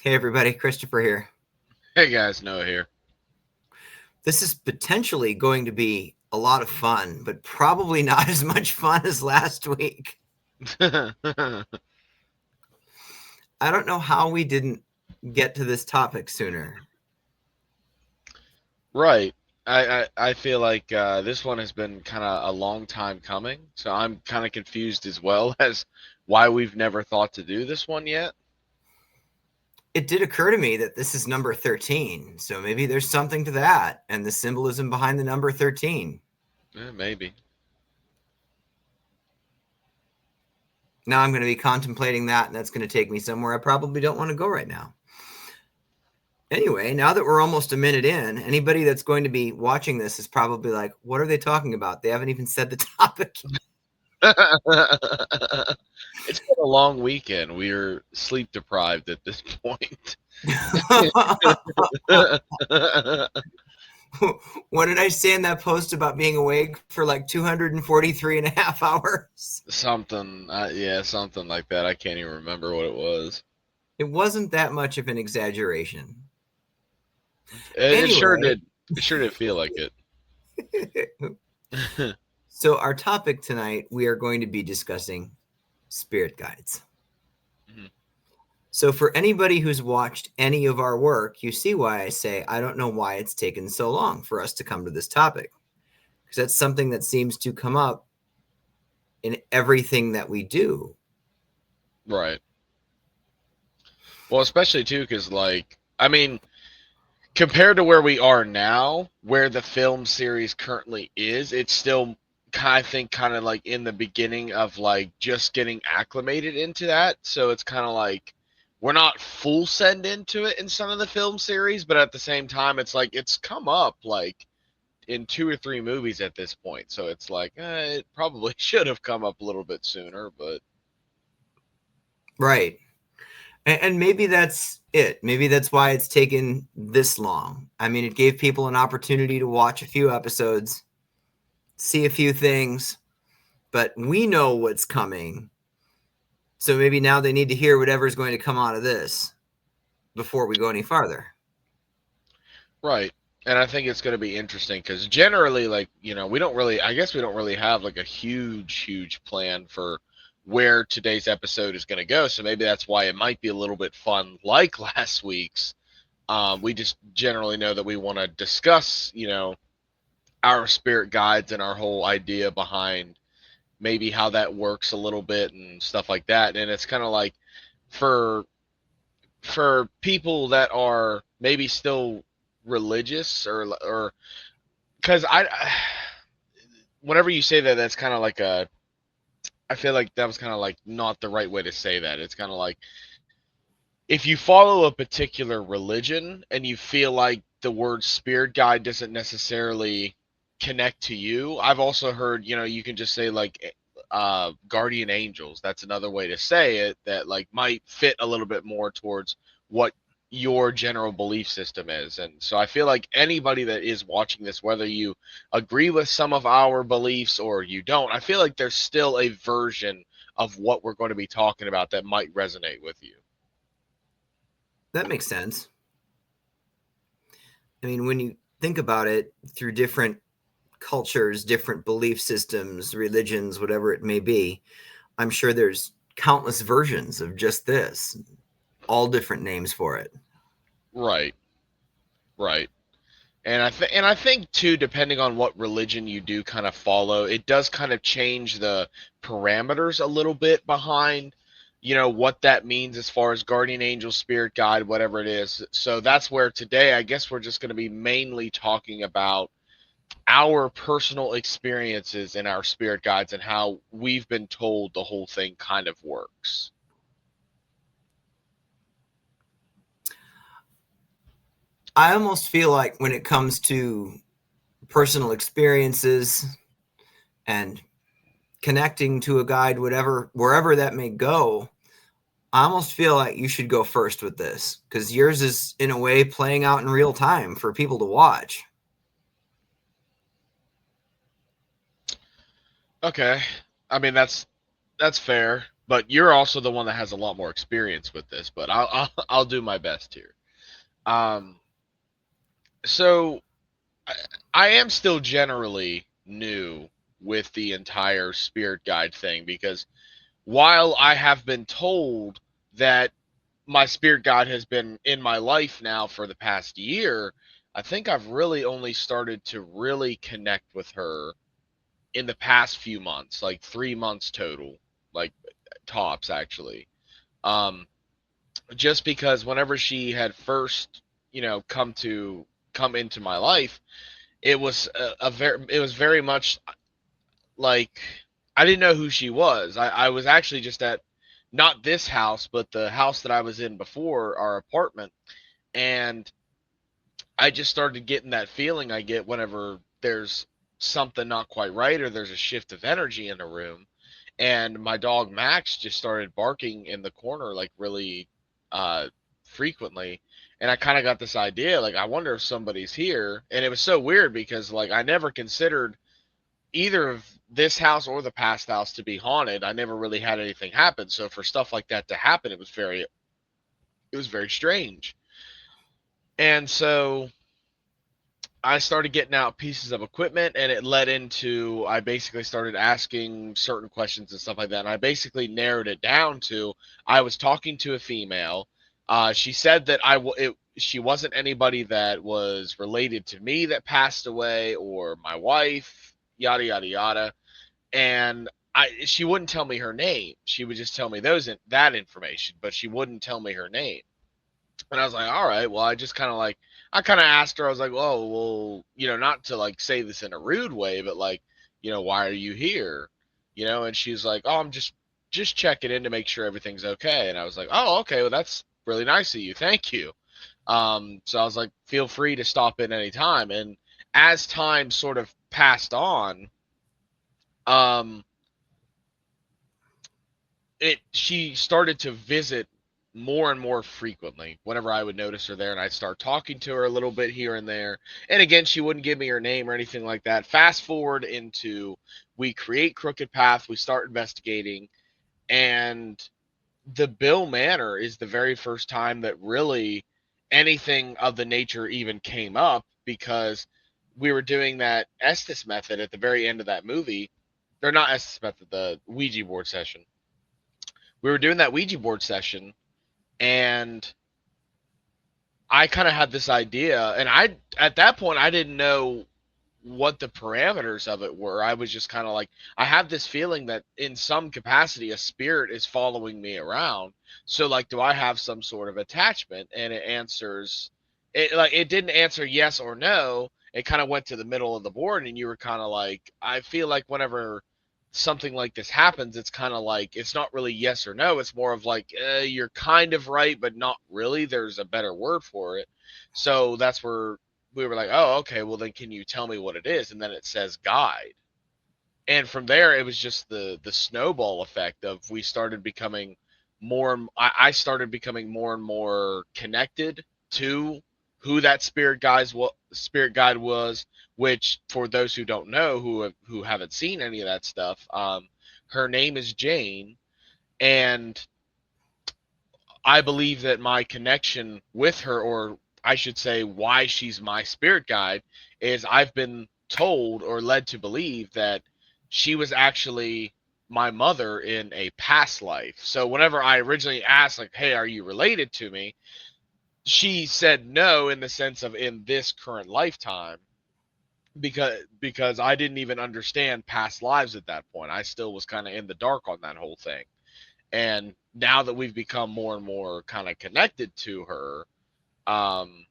Hey everybody, Christopher here. Hey guys, Noah here. This is potentially going to be a lot of fun, but probably not as much fun as last week. I don't know how we didn't get to this topic sooner. Right. I feel like this one has been kind of a long time coming, so I'm kind of confused as well as why we've never thought to do this one yet. It did occur to me that this is number 13, so maybe there's something to that and the symbolism behind the number 13. Maybe. Now I'm going to be contemplating that, and that's going to take me somewhere I probably don't want to go right now. Anyway, now that we're almost a minute in, anybody that's going to be watching this is probably like, what are they talking about? They haven't even said the topic. It's been a long weekend. We're sleep deprived at this point. What did I say in that post about being awake for like 243 and a half hours? Something, yeah, something like that. I can't even remember what it was. It wasn't that much of an exaggeration. It sure Anyway, did. It sure did feel like it. so our topic tonight, we are going to be discussing spirit guides. So for anybody who's watched any of our work, you see why I say I don't know why it's taken so long for us to come to this topic. Because that's something that seems to come up in everything that we do. Right. Well, especially too, because I mean, compared to where we are now, where the film series currently is, it's still I think kind of like in the beginning of like just getting acclimated into that. So it's kind of like we're not full send into it in some of the film series, but at the same time, it's like it's come up like in two or three movies at this point. So it's like it probably should have come up a little bit sooner, but Right. And maybe that's it. Maybe that's why it's taken this long. I mean, it gave people an opportunity to watch a few episodes, see a few things, but we know what's coming. So maybe now they need to hear whatever's going to come out of this before we go any farther. right. And I think it's going to be interesting because generally, like, we don't really, I guess we don't really have like a huge plan for where today's episode is going to go. So maybe that's why it might be a little bit fun, like last week's. We just generally know that we want to discuss, our spirit guides and our whole idea behind maybe how that works a little bit and stuff like that. And it's kind of like for people that are maybe still religious or because whenever you say that, that's kind of like I feel like that was kind of like not the right way to say that. It's kind of like if you follow a particular religion and you feel like the word spirit guide doesn't necessarily connect to you. I've also heard, you can just say like guardian angels. That's another way to say it that like might fit a little bit more towards what your general belief system is. And so I feel like anybody that is watching this, whether you agree with some of our beliefs or you don't, I feel like there's still a version of what we're going to be talking about that might resonate with you. That makes sense. I mean, when you think about it through different cultures, different belief systems, religions, whatever it may be, I'm sure there's countless versions of just this, all different names for it. Right. Right. And I think too, depending on what religion you do kind of follow, it does kind of change the parameters a little bit behind, what that means as far as guardian angel, spirit guide, whatever it is. So that's where today I guess we're just going to be mainly talking about our personal experiences in our spirit guides and how we've been told the whole thing kind of works. I almost feel like when it comes to personal experiences and connecting to a guide, whatever, wherever that may go, I almost feel like you should go first with this because yours is in a way playing out in real time for people to watch. Okay. I mean that's fair, but you're also the one that has a lot more experience with this. But I'll do my best here. Um, so I, I am still generally new with the entire spirit guide thing because while I have been told that my spirit guide has been in my life now for the past year, I think I've really only started to really connect with her in the past few months, like 3 months total, like tops actually. Um, just because whenever she had first, come into my life, it was it was very much like I didn't know who she was. I was actually just at not this house, but the house that I was in before, our apartment, and I just started getting that feeling I get whenever there's something not quite right or there's a shift of energy in the room. And my dog Max just started barking in the corner like really uh, frequently. And I kind of got this idea like, I wonder if somebody's here. And it was so weird because like I never considered either of this house or the past house to be haunted. I never really had anything happen. So for stuff like that to happen, it was very strange. And so I started getting out pieces of equipment, and it led into I basically started asking certain questions and stuff like that. And I basically narrowed it down to I was talking to a female. She said that she wasn't anybody that was related to me that passed away or my wife, yada yada yada. And she wouldn't tell me her name. She would just tell me that information, but she wouldn't tell me her name. And I was like, all right, well, I kind of asked her, I was like, oh, well, not to like say this in a rude way, but like, why are you here? And she's like, oh, I'm just checking in to make sure everything's okay. And I was like, oh, okay, well, that's really nice of you. Thank you. So I was like, feel free to stop in anytime. And as time sort of passed on, um, she started to visit more and more frequently whenever I would notice her there, and I'd start talking to her a little bit here and there. And again, she wouldn't give me her name or anything like that. Fast forward into we create Crooked Path, we start investigating, and the Bill Manor is the very first time that really anything of the nature even came up because we were doing that Estes method at the very end of that movie. Or not Estes method, the Ouija board session. We were doing that Ouija board session, and I kind of had this idea, and I at that point I didn't know what the parameters of it were. I was just kind of like, I have this feeling that in some capacity a spirit is following me around. So like, do I have some sort of attachment? And it didn't answer yes or no. It kind of went to the middle of the board, and you were kind of like, I feel like whenever something like this happens, it's kind of like it's not really yes or no. It's more of like you're kind of right, but not really. There's a better word for it. So that's where we were like, oh, okay, well then can you tell me what it is? And then it says guide. And from there it was just the snowball effect of we started becoming I started becoming more and more connected to who that spirit guide was, which for those who don't know, who haven't seen any of that stuff, her name is Jane. And I believe that my connection with her, or I should say, why she's my spirit guide, is I've been told or led to believe that she was actually my mother in a past life. So whenever I originally asked, like, hey, are you related to me? She said no in the sense of in this current lifetime because I didn't even understand past lives at that point. I still was kind of in the dark on that whole thing. And now that we've become more and more kind of connected to her, um,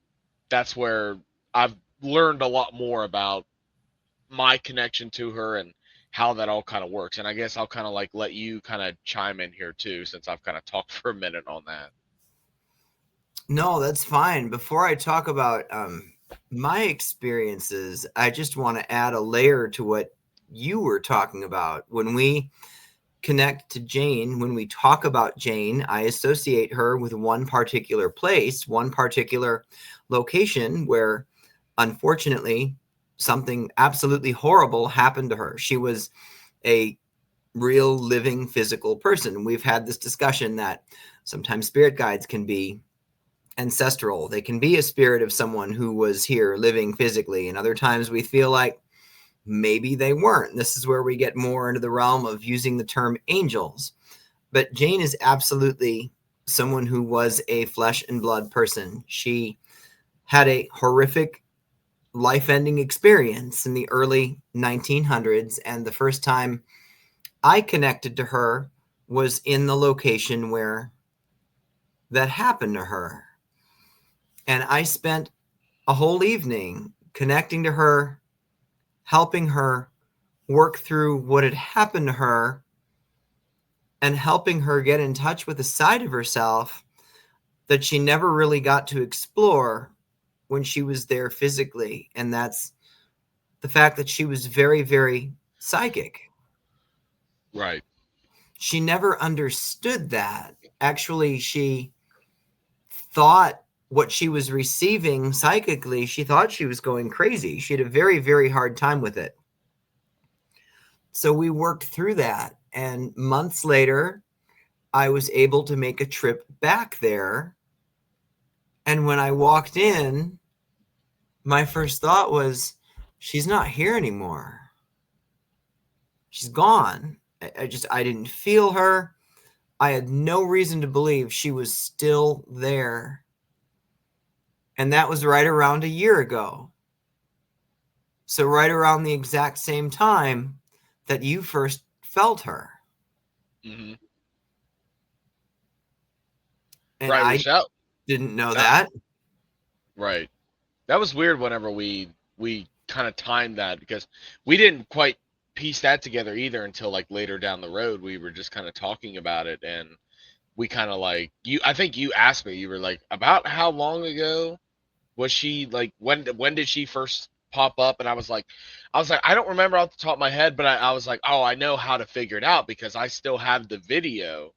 that's where I've learned a lot more about my connection to her and how that all kind of works. And I guess I'll kind of like let you kind of chime in here too, since I've kind of talked for a minute on that. No, that's fine. Before I talk about my experiences, I just want to add a layer to what you were talking about. When we connect to Jane, when we talk about Jane, I associate her with one particular place, one particular location where, unfortunately, something absolutely horrible happened to her. She was a real living physical person. We've had this discussion that sometimes spirit guides can be ancestral. They can be a spirit of someone who was here living physically, and other times we feel like maybe they weren't. This is where we get more into the realm of using the term angels. But Jane is absolutely someone who was a flesh and blood person. She had a horrific life-ending experience in the early 1900s, and the first time I connected to her was in the location where that happened to her. And I spent a whole evening connecting to her, helping her work through what had happened to her, and helping her get in touch with a side of herself that she never really got to explore when she was there physically. And that's the fact that she was very, very psychic. Right. She never understood that. Actually, she thought what she was receiving psychically, she thought she was going crazy. She had a very, very hard time with it. So we worked through that. And months later, I was able to make a trip back there. And when I walked in, my first thought was, she's not here anymore. She's gone. I didn't feel her. I had no reason to believe she was still there. And that was right around a year ago. So right around the exact same time that you first felt her. Mm-hmm. And Right. I Which that didn't know that that. right. That was weird whenever we kind of timed that because we didn't quite piece that together either until like later down the road. We were just kind of talking about it, and we kind of like you. I think you asked me. You were like, about how long ago was she, like, when did she first pop up? And I was like, I don't remember off the top of my head, but I was like, oh, I know how to figure it out because I still have the video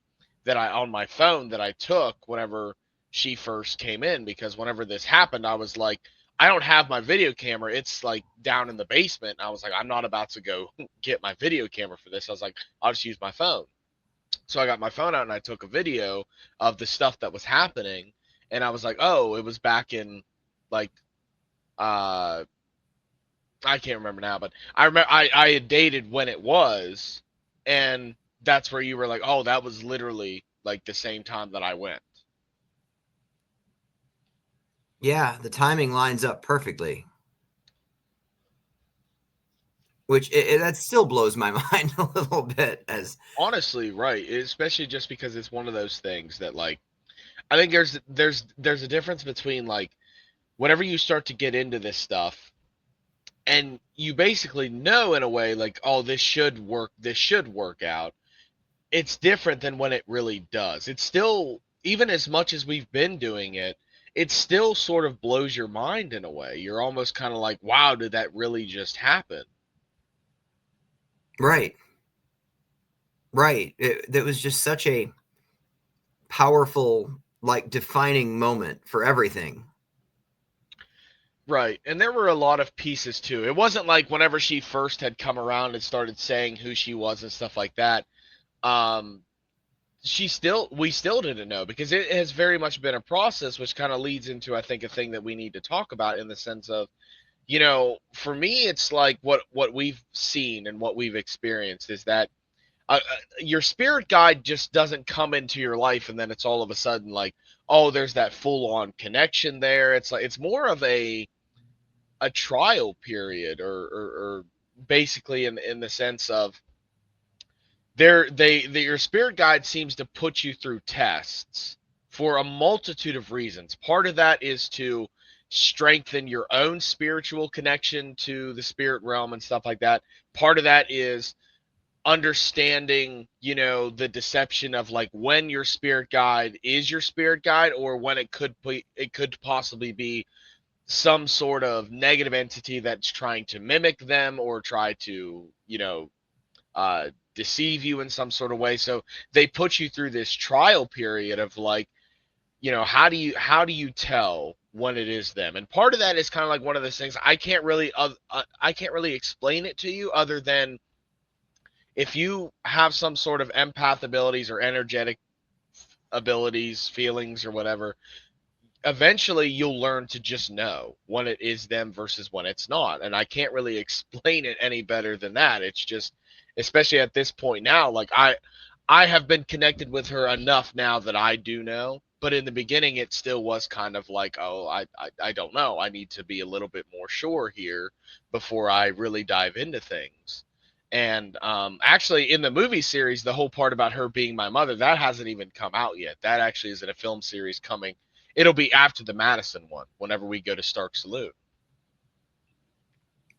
that I on my phone that I took whenever she first came in, because whenever this happened, I was like, I don't have my video camera. It's like down in the basement. And I was like, I'm not about to go get my video camera for this. I was like, I'll just use my phone. So I got my phone out and I took a video of the stuff that was happening. And I was like, oh, it was back in, like, uh I can't remember now, but I remember I had dated when it was, and that's where you were like, oh, that was literally like the same time that I went. Yeah, the timing lines up perfectly, which that still blows my mind a little bit. As Honestly, right. Especially just because it's one of those things that, like, I think there's a difference between, like, whenever you start to get into this stuff and you basically know in a way like, oh, this should work out. It's different than when it really does. It's still, even as much as we've been doing it, it still sort of blows your mind in a way. You're almost kind of like, wow, did that really just happen? right, right, that was just such a powerful, like, defining moment for everything. Right. And there were a lot of pieces too. It wasn't like whenever she first had come around and started saying who she was and stuff like that. Um, we still didn't know because it has very much been a process, which kind of leads into, I think, a thing that we need to talk about in the sense of, for me, it's like what we've seen and what we've experienced is that your spirit guide just doesn't come into your life and then it's all of a sudden like, oh, there's that full on connection there. It's like it's more of a trial period, or basically in the sense of your spirit guide seems to put you through tests for a multitude of reasons. Part of that is to strengthen your own spiritual connection to the spirit realm and stuff like that. Part of that is understanding, the deception of like when your spirit guide is your spirit guide or when it could possibly be some sort of negative entity that's trying to mimic them or try to, deceive you in some sort of way. So they put you through this trial period of like, how do you tell when it is them? And part of that is kind of like one of those things I can't really explain it to you other than if you have some sort of empath abilities or energetic abilities, feelings, or whatever, eventually you'll learn to just know when it is them versus when it's not. And I can't really explain it any better than that. It's just, especially at this point now, like I have been connected with her enough now that I do know. But in the beginning, it still was kind of like, oh, I don't know. I need to be a little bit more sure here before I really dive into things. And actually, in the movie series, the whole part about her being my mother, that hasn't even come out yet. That actually is in a film series coming. It'll be after the Madison one, whenever we go to Stark Salute.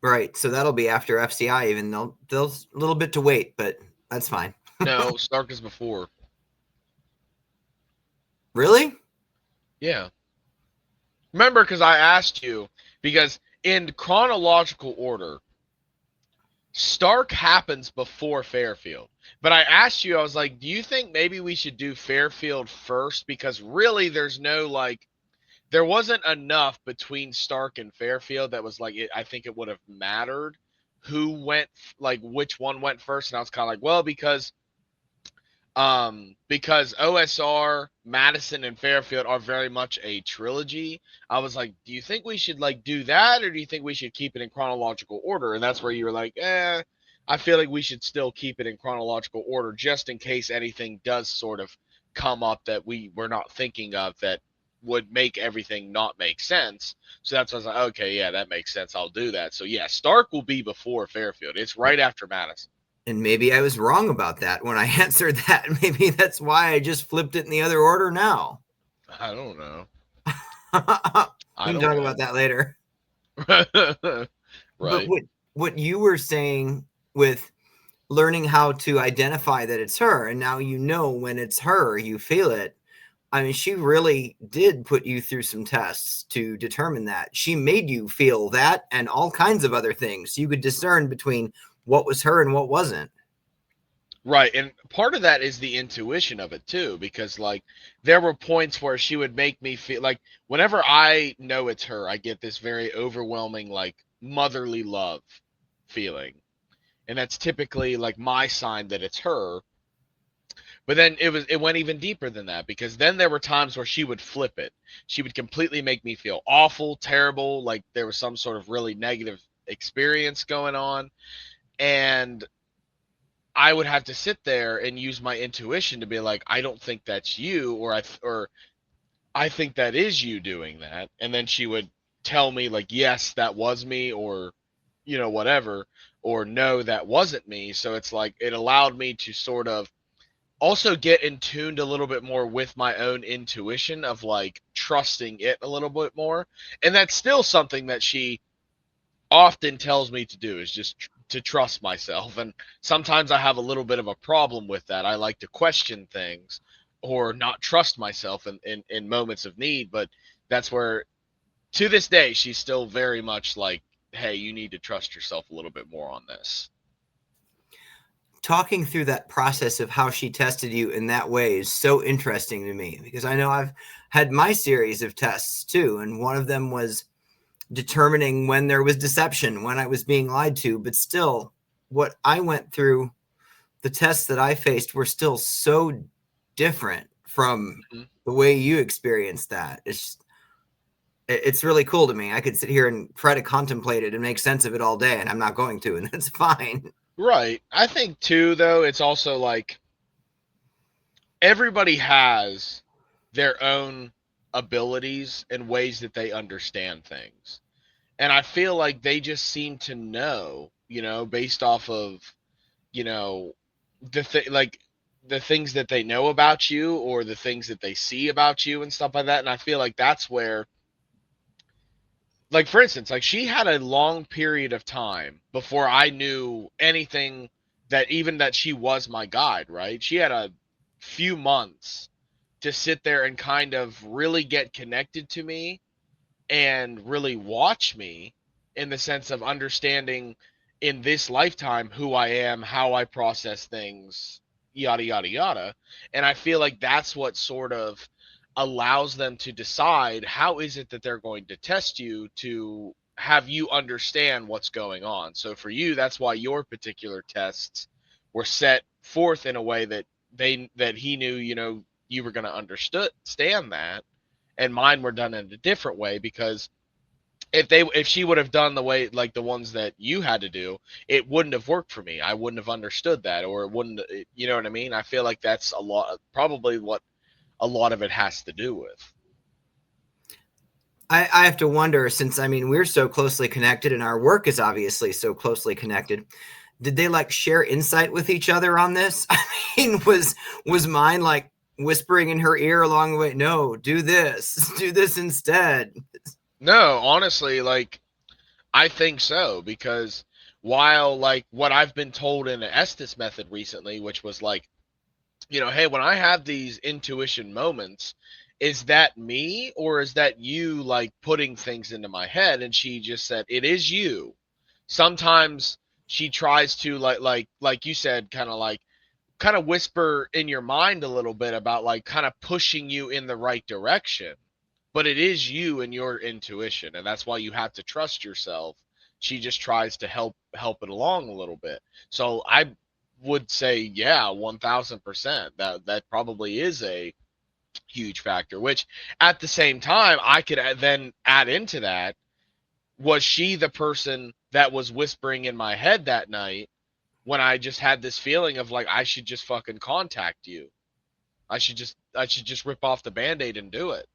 Right. So that'll be after FCI. Even they'll a little bit to wait, but that's fine. No, Stark is before. Really? Yeah. Remember, because I asked you, because in chronological order, Stark happens before Fairfield. But I asked you, I was like, do you think maybe we should do Fairfield first? Because really, there's no like, there wasn't enough between Stark and Fairfield that was like, I think it would have mattered who went, like, which one went first. And I was kind of like, well, because OSR, Madison, and Fairfield are very much a trilogy. I was like, do you think we should like do that, or do you think we should keep it in chronological order? And that's where you were like, I feel like we should still keep it in chronological order just in case anything does sort of come up that we were not thinking of that would make everything not make sense. So that's why I was like, okay, yeah, that makes sense. I'll do that. So yeah, Stark will be before Fairfield. It's right after Madison. And maybe I was wrong about that when I answered that. Maybe that's why I just flipped it in the other order now. I don't know. We can talk about that later. Right. But what you were saying with learning how to identify that it's her, and now you know when it's her, you feel it. I mean, she really did put you through some tests to determine that. She made you feel that and all kinds of other things. You could discern between what was her and what wasn't. Right. And part of that is the intuition of it too, because like there were points where she would make me feel like whenever I know it's her, I get this very overwhelming, like motherly love feeling. And that's typically like my sign that it's her. But then it went even deeper than that, because then there were times where she would flip it. She would completely make me feel awful, terrible, like there was some sort of really negative experience going on. And I would have to sit there and use my intuition to be like, I don't think that's you, or I think that is you doing that. And then she would tell me like, yes, that was me, or whatever, or no, that wasn't me. So it's like it allowed me to sort of also get in tuned a little bit more with my own intuition of like trusting it a little bit more. And that's still something that she often tells me to do, is just to trust myself. And sometimes I have a little bit of a problem with that. I like to question things or not trust myself in moments of need. But that's where, to this day, she's still very much like, hey, you need to trust yourself a little bit more on this. Talking through that process of how she tested you in that way is so interesting to me, because I know I've had my series of tests too. And one of them was determining when there was deception, when I was being lied to. But still, what I went through, the tests that I faced were still so different from the way you experienced that. It's really cool to me. I could sit here and try to contemplate it and make sense of it all day, and I'm not going to, and that's fine. Right. I think too, though, it's also like everybody has their own abilities and ways that they understand things. And I feel like they just seem to know, based off of, like the things that they know about you, or the things that they see about you and stuff like that. And I feel like that's where, like, for instance, like she had a long period of time before I knew anything, that she was my guide, right? She had a few months to sit there and kind of really get connected to me and really watch me, in the sense of understanding in this lifetime who I am, how I process things, yada, yada, yada. And I feel like that's what sort of allows them to decide how is it that they're going to test you, to have you understand what's going on. So for you, that's why your particular tests were set forth in a way that he knew, you were going to understand that, and mine were done in a different way, because if she would have done the way, like the ones that you had to do, it wouldn't have worked for me. I wouldn't have understood that, or it wouldn't, you know what I mean? I feel like that's probably what a lot of it has to do with. I have to wonder, since I mean we're so closely connected and our work is obviously so closely connected, did they like share insight with each other on this? I mean, was mine like whispering in her ear along the way, no, do this instead? No, honestly, like, I think so, because while, like, what I've been told in the Estes method recently, which was like, hey, when I have these intuition moments, is that me, or is that you, like, putting things into my head? And she just said, it is you. Sometimes she tries to, like you said, kind of whisper in your mind a little bit about, like, kind of pushing you in the right direction. But it is you and your intuition, and that's why you have to trust yourself. She just tries to help it along a little bit. So I would say, yeah, 1000%. That probably is a huge factor. Which, at the same time, I could then add into that: was she the person that was whispering in my head that night, when I just had this feeling of, like, I should just fucking contact you? I should just rip off the band-aid and do it.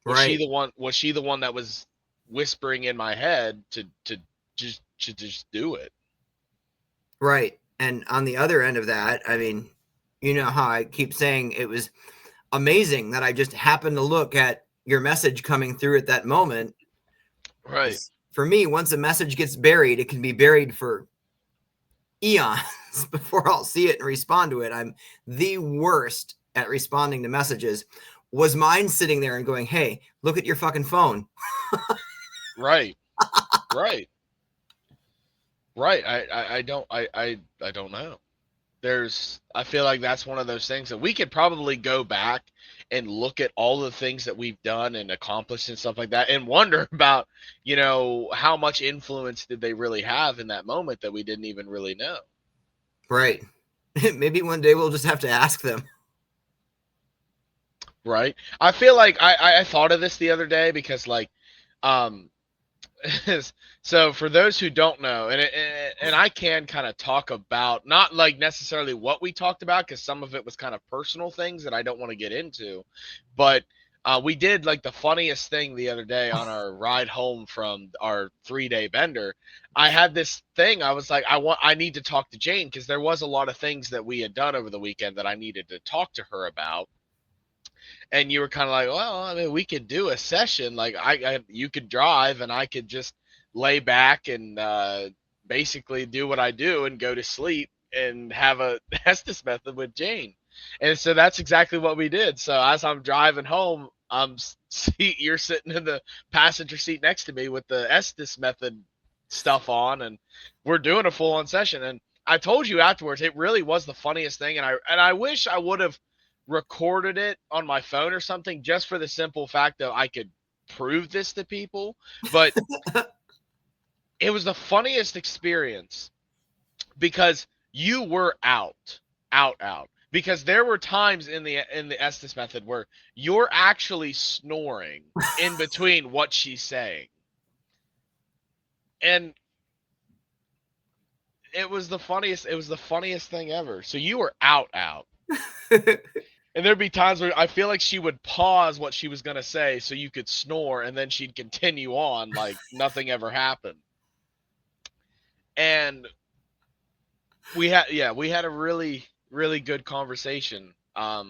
Right, Was she the one that was whispering in my head to just do it? right. And on the other end of that, I mean, you know how I keep saying it was amazing that I just happened to look at your message coming through at that moment. Right. For me, once a message gets buried, it can be buried for eons before I'll see it and respond to it. I'm the worst at responding to messages. Was mine sitting there and going, hey, look at your fucking phone? Right. Right. Right. I don't know. I feel like that's one of those things that we could probably go back and look at all the things that we've done and accomplished and stuff like that, and wonder about, how much influence did they really have in that moment that we didn't even really know. Right. Maybe one day we'll just have to ask them. Right. I feel like I thought of this the other day, because, like, um so for those who don't know, and I can kind of talk about, not like necessarily what we talked about, because some of it was kind of personal things that I don't want to get into, but we did, like, the funniest thing the other day on our ride home from our 3-day bender. I had this thing. I was like, I need to talk to Jane, because there was a lot of things that we had done over the weekend that I needed to talk to her about. And you were kind of like, well, I mean, we could do a session. Like, you could drive, and I could just lay back and basically do what I do and go to sleep and have a Estes method with Jane. And so that's exactly what we did. So as I'm driving home, you're sitting in the passenger seat next to me with the Estes method stuff on, and we're doing a full on session. And I told you afterwards, it really was the funniest thing. And I wish I would have recorded it on my phone or something, just for the simple fact that I could prove this to people. But it was the funniest experience, because you were out, because there were times in the Estes method where you're actually snoring in between what she's saying. And it was the funniest thing ever. So you were out. And there'd be times where I feel like she would pause what she was going to say so you could snore, and then she'd continue on like nothing ever happened. And we had a really, really good conversation. I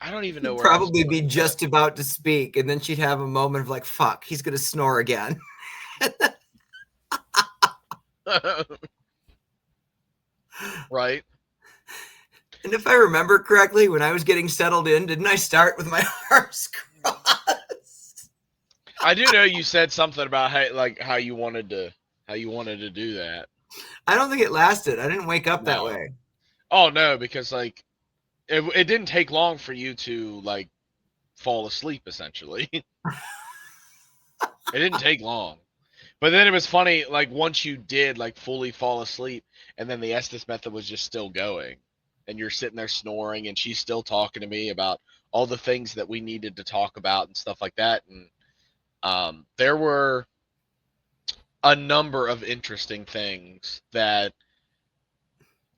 don't even know He'd where I was probably going be with just about to speak, and then she'd have a moment of like, fuck, he's going to snore again. that. Right. And if I remember correctly, when I was getting settled in, didn't I start with my arms crossed? I do know you said something about how you wanted to do that. I don't think it lasted. I didn't wake up that No. way. Oh no, because, like, it didn't take long for you to, like, fall asleep, essentially. It didn't take long. But then it was funny, like once you did like fully fall asleep, and then the Estes method was just still going, and you're sitting there snoring, and she's still talking to me about all the things that we needed to talk about and stuff like that. And there were a number of interesting things that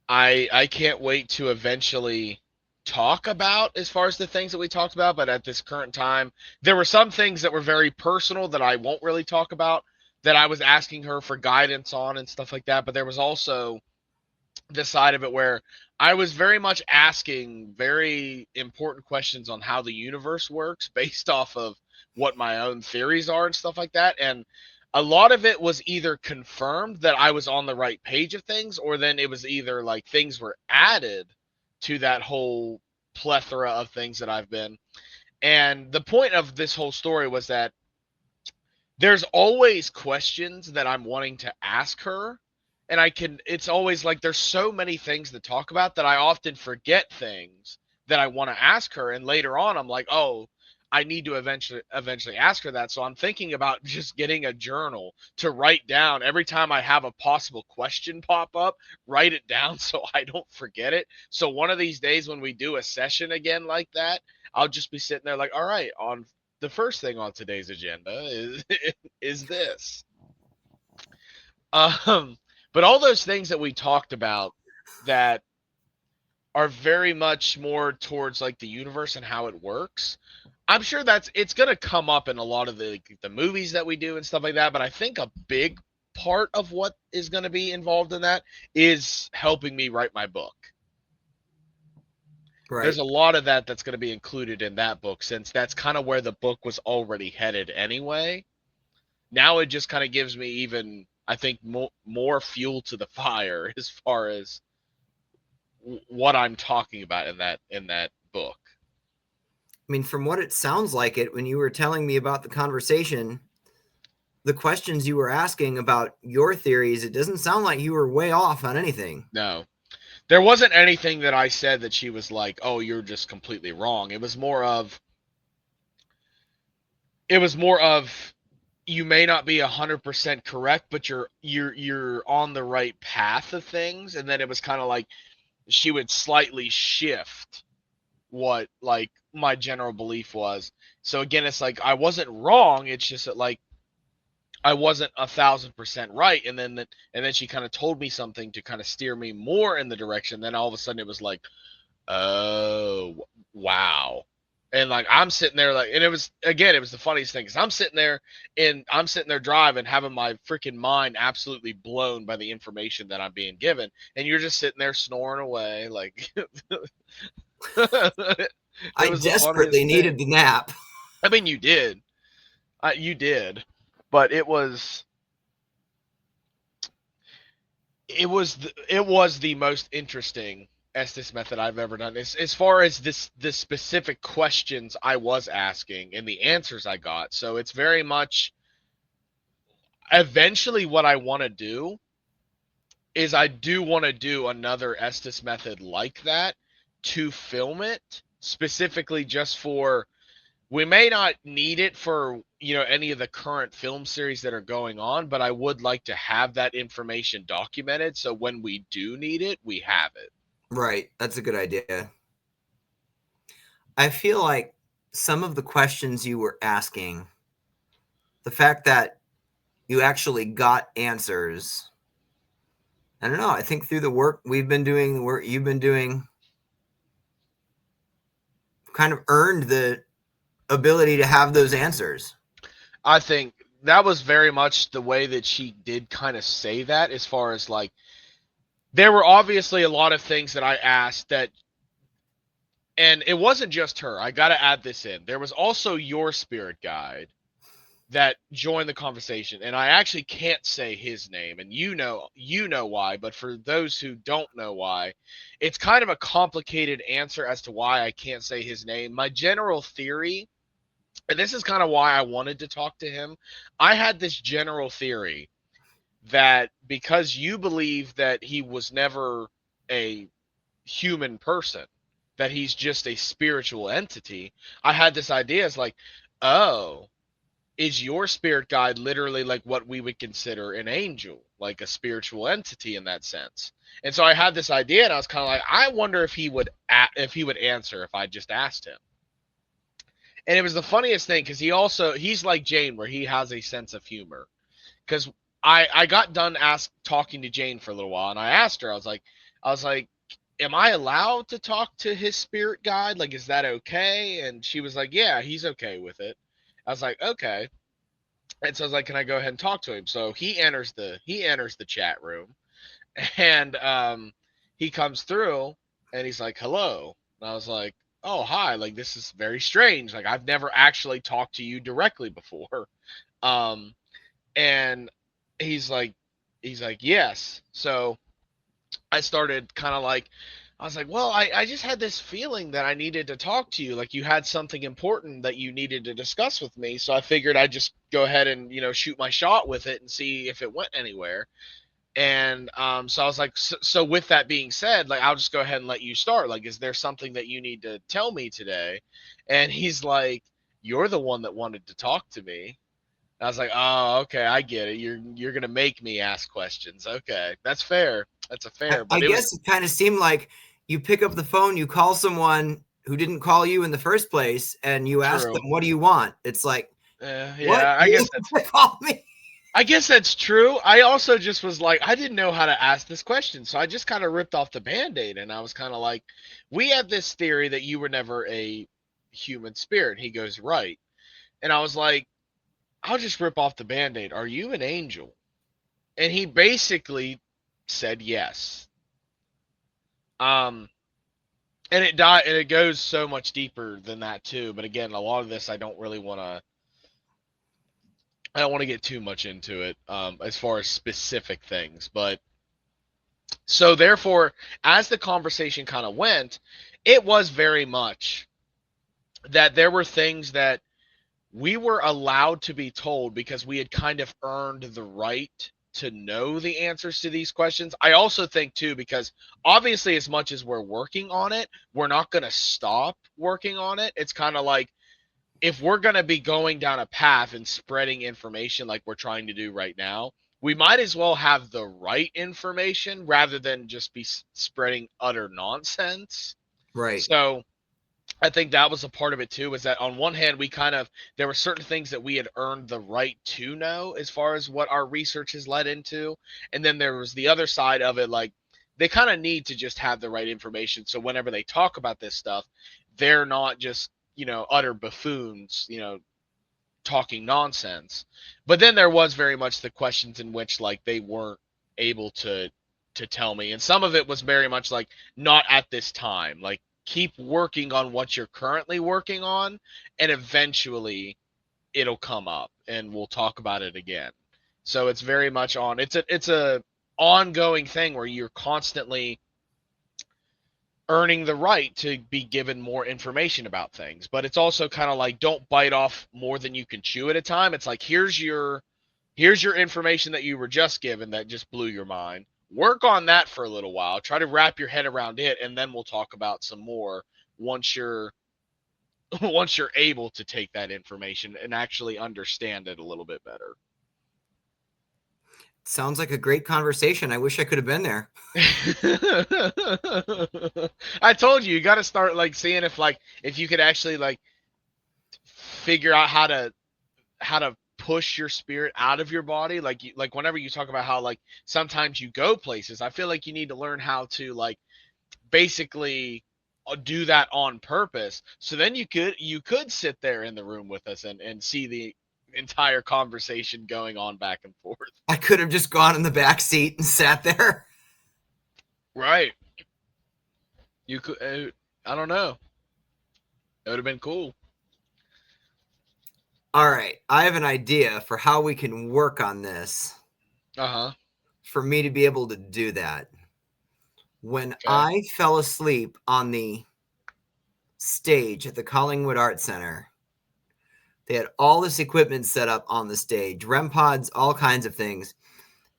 I can't wait to eventually talk about as far as the things that we talked about. But at this current time, there were some things that were very personal that I won't really talk about, that I was asking her for guidance on and stuff like that. But there was also the side of it where I was very much asking very important questions on how the universe works based off of what my own theories are and stuff like that. And a lot of it was either confirmed that I was on the right page of things, or then it was either like things were added to that whole plethora of things that I've been. And the point of this whole story was that there's always questions that I'm wanting to ask her. And it's always like there's so many things to talk about that I often forget things that I want to ask her. And later on, I'm like, oh, I need to eventually ask her that. So I'm thinking about just getting a journal to write down every time I have a possible question pop up, write it down so I don't forget it. So one of these days when we do a session again like that, I'll just be sitting there like, all right, on the first thing on today's agenda is this. Um, but all those things that we talked about that are very much more towards like the universe and how it works. I'm sure it's gonna come up in a lot of the movies that we do and stuff like that. But I think a big part of what is going to be involved in that is helping me write my book. Right. There's a lot of that's going to be included in that book, since that's kind of where the book was already headed anyway. Now it just kind of gives me even, I think, more fuel to the fire as far as what I'm talking about in that book. I mean, from what it sounds like it, when you were telling me about the conversation, the questions you were asking about your theories, it doesn't sound like you were way off on anything. No. There wasn't anything that I said that she was like, "Oh, you're just completely wrong." It was more of you may not be 100% correct, but you're on the right path of things. And then it was kind of like she would slightly shift what like my general belief was. So again, it's like I wasn't wrong. It's just that like I wasn't 1,000% right. And then she kind of told me something to kind of steer me more in the direction. Then all of a sudden it was like, oh wow. And like I'm sitting there like, and it was the funniest thing, because I'm sitting there driving, having my freaking mind absolutely blown by the information that I'm being given, and you're just sitting there snoring away like I desperately needed the nap. I mean, you did. But it was the most interesting Estes method I've ever done. As far as the specific questions I was asking and the answers I got. So it's very much eventually what I want to do is I do want to do another Estes method like that, to film it specifically just for, we may not need it for, any of the current film series that are going on, but I would like to have that information documented so when we do need it, we have it. Right. That's a good idea. I feel like some of the questions you were asking, the fact that you actually got answers, I don't know. I think through the work we've been doing, the work you've been doing, kind of earned the ability to have those answers. I think that was very much the way that she did kind of say that, as far as like, there were obviously a lot of things that I asked that, and it wasn't just her. I got to add this in. There was also your spirit guide that joined the conversation, and I actually can't say his name, and you know why, but for those who don't know why, it's kind of a complicated answer as to why I can't say his name. My general theory, and this is kind of why I wanted to talk to him, I had this general theory that because you believe that he was never a human person, that he's just a spiritual entity, I had this idea as like, oh, is your spirit guide literally like what we would consider an angel, like a spiritual entity in that sense? And so I had this idea, and I was kind of like, I wonder if he would answer if I just asked him. And it was the funniest thing because he's like Jane, where he has a sense of humor. Because I got done talking to Jane for a little while, and I asked her, I was like, am I allowed to talk to his spirit guide? Like, is that okay? And she was like, yeah, he's okay with it. I was like, okay. And so I was like, can I go ahead and talk to him? So he enters the chat room, and he comes through, and he's like, hello. And I was like, oh, hi. Like, this is very strange. Like, I've never actually talked to you directly before. Um, and he's like, yes. So I started kind of like, I was like, well, I just had this feeling that I needed to talk to you. Like, you had something important that you needed to discuss with me. So I figured I'd just go ahead and, shoot my shot with it and see if it went anywhere. And so I was like, so with that being said, like, I'll just go ahead and let you start. Like, is there something that you need to tell me today? And he's like, you're the one that wanted to talk to me. I was like, oh, okay, I get it. You're gonna make me ask questions. Okay, that's fair. That's a fair. I But it was guess it kind of seemed like you pick up the phone, you call someone who didn't call you in the first place, and you ask true. them, "What do you want?" It's like, what? Yeah, You call me? I guess that's true. I also just was like, I didn't know how to ask this question, so I just kind of ripped off the band-aid, and I was kind of like, we had this theory that you were never a human spirit. He goes, right, and I was like, I'll just rip off the band-aid. Are you an angel? And he basically said yes. Um, and it goes so much deeper than that too. But again, a lot of this I don't really want to. I don't want to get too much into it as far as specific things. But so therefore, as the conversation kind of went, it was very much that there were things that we were allowed to be told because we had kind of earned the right to know the answers to these questions. I also think too, because obviously as much as we're working on it, we're not going to stop working on it. It's kind of like, if we're going to be going down a path and spreading information like we're trying to do right now, we might as well have the right information rather than just be spreading utter nonsense. Right. So I think that was a part of it too, is that on one hand, there were certain things that we had earned the right to know as far as what our research has led into. And then there was the other side of it, like, they kind of need to just have the right information. So whenever they talk about this stuff, they're not just, utter buffoons, talking nonsense. But then there was very much the questions in which, like, they weren't able to tell me. And some of it was very much like, not at this time. Like, keep working on what you're currently working on, and eventually it'll come up and we'll talk about it again. So it's very much it's a ongoing thing where you're constantly earning the right to be given more information about things. But it's also kind of like, don't bite off more than you can chew at a time. It's like, here's your information that you were just given that just blew your mind. Work on that for a little while. Try to wrap your head around it, and then we'll talk about some more once you're once you're able to take that information and actually understand it a little bit better. Sounds like a great conversation. I wish I could have been there. I told you got to start like seeing if you could actually like figure out how to push your spirit out of your body, like whenever you talk about how like sometimes you go places, I feel like you need to learn how to like basically do that on purpose, so then you could sit there in the room with us and see the entire conversation going on back and forth. I could have just gone in the back seat and sat there. Right. You could I don't know, it would have been cool. All right, I have an idea for how we can work on this Uh-huh. for me to be able to do that. When Okay. I fell asleep on the stage at the Collingwood Art Center, they had all this equipment set up on the stage, REM pods, all kinds of things.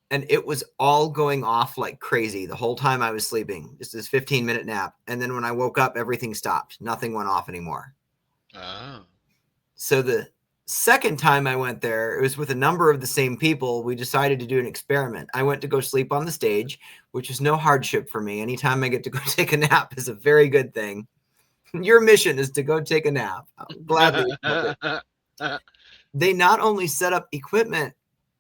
And it was all going off like crazy the whole time I was sleeping, just this 15-minute nap. And then when I woke up, everything stopped. Nothing went off anymore. Oh. So the Second time I went there, it was with a number of the same people. We decided to do an experiment. I went to go sleep on the stage, which is no hardship for me. Anytime I get to go take a nap is a very good thing. Your mission is to go take a nap. I'll gladly accept it. They not only set up equipment,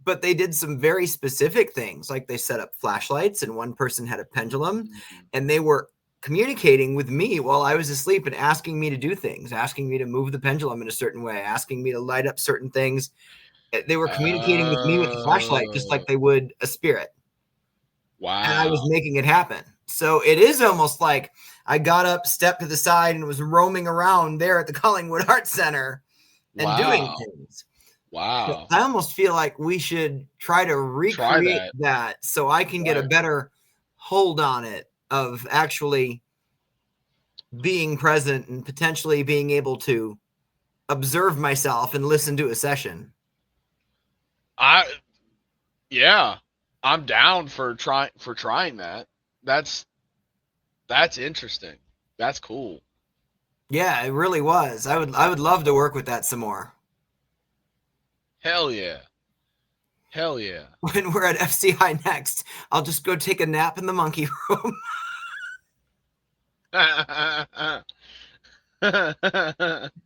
but they did some very specific things. Like they set up flashlights, and one person had a pendulum, and they were communicating with me while I was asleep and asking me to do things, asking me to move the pendulum in a certain way, asking me to light up certain things. They were communicating with me with the flashlight just like they would a spirit. And I was Wow. making it happen. So it is almost like I got up, stepped to the side, and was roaming around there at the Collingwood Arts Center and doing Wow. things. Wow. I almost feel like we should try to recreate that so I can get a better hold on it of actually being present and potentially being able to observe myself and listen to a session. Yeah, I'm down for trying that. That's interesting. That's cool. Yeah, it really was. I would love to work with that some more. Hell yeah. Hell yeah. When we're at FCI next, I'll just go take a nap in the monkey room. And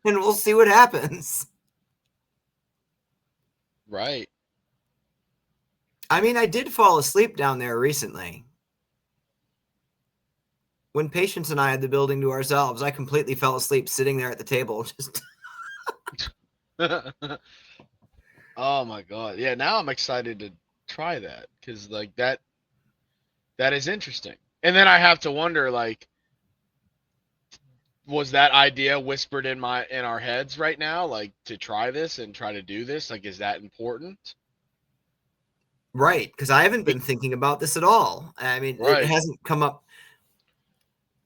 we'll see what happens. Right. I mean, I did fall asleep down there recently. When Patience and I had the building to ourselves, I completely fell asleep sitting there at the table. Just Oh my god. Yeah, now I'm excited to try that cuz like that is interesting. And then I have to wonder like was that idea whispered in our heads right now like to try this and try to do this? Like is that important? right, because I haven't been thinking about this at all. I mean, it Right. hasn't come up.